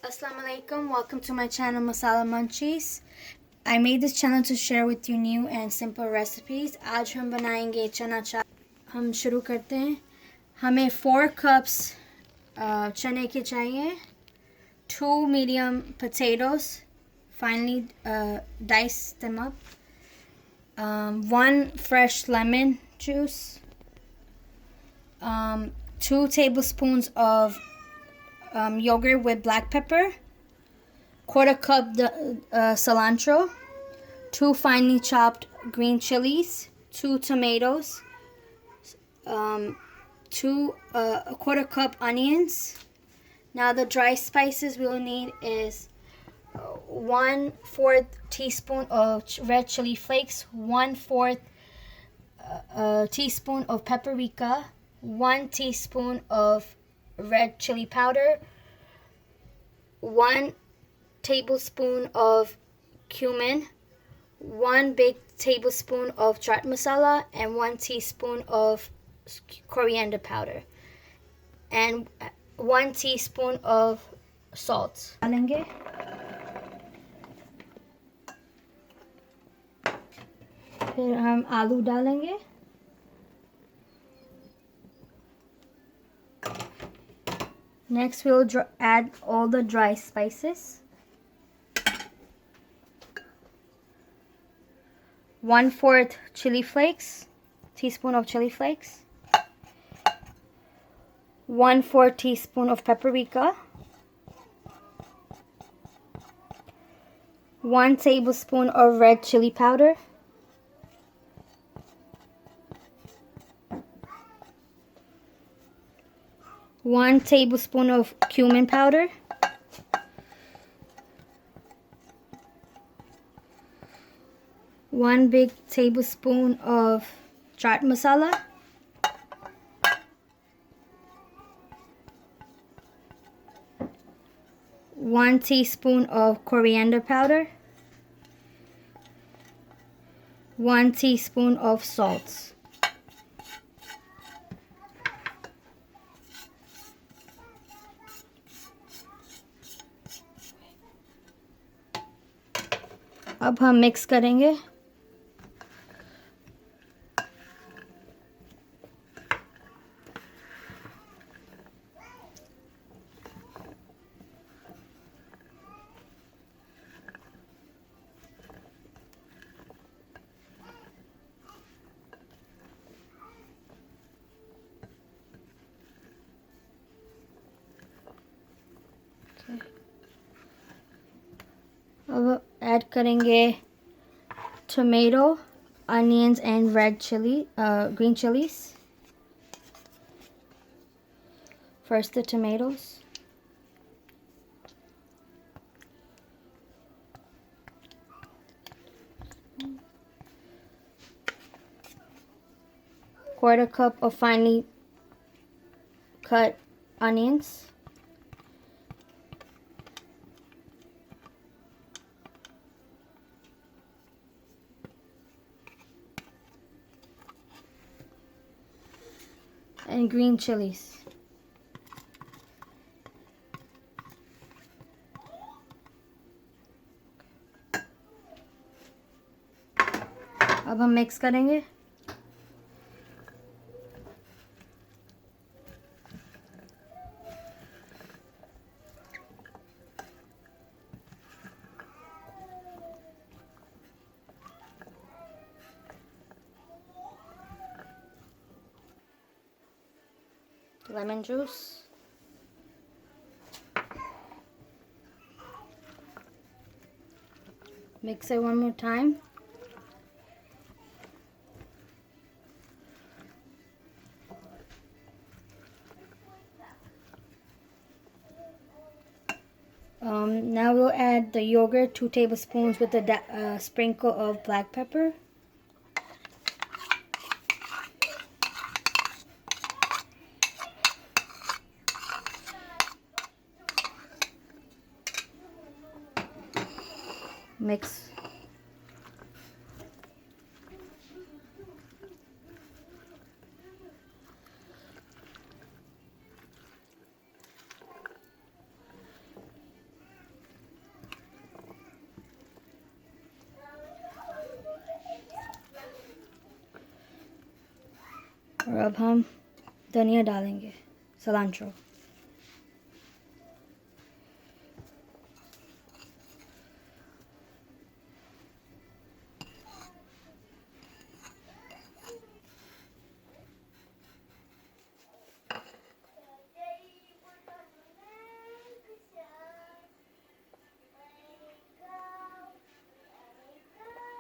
Assalamu alaikum, welcome to my channel Masala Munchies. I made this channel to share with you new and simple recipes. आज हम बनाएंगे चना चाट। हम शुरू करते हैं। हमें 4 cups चने के चाहिए, 2 medium potatoes, finely dice them up, 1 fresh lemon juice, 2 tablespoons of yogurt with black pepper, 1/4 cup cilantro, 2 finely chopped green chilies, 2 tomatoes, 1/4 cup onions. Now the dry spices we'll need is 1/4 teaspoon of red chili flakes, 1/4 teaspoon of paprika, 1 teaspoon of red chili powder, 1 tablespoon of cumin, 1 big tablespoon of chaat masala, and 1 teaspoon of coriander powder, and 1 teaspoon of salt. डालेंगे फिर हम आलू डालेंगे, next we'll add all the dry spices. 1/4 chili flakes, teaspoon of chili flakes, 1/4 teaspoon of paprika, 1 tablespoon of red chili powder, 1 tablespoon of cumin powder, 1 big tablespoon of chaat masala, 1 teaspoon of coriander powder, 1 teaspoon of salt. अब हम mix करेंगे। अब add करेंगे tomato, onions and red chili, green chilies. First the tomatoes. Quarter cup of finely cut onions. And green chilies. अब हम mix करेंगे। Lemon juice, mix it one more time. Now we'll add the yogurt, 2 tablespoons with a sprinkle of black pepper. Mix. और अब हम धनिया डालेंगे, सलांट्रो।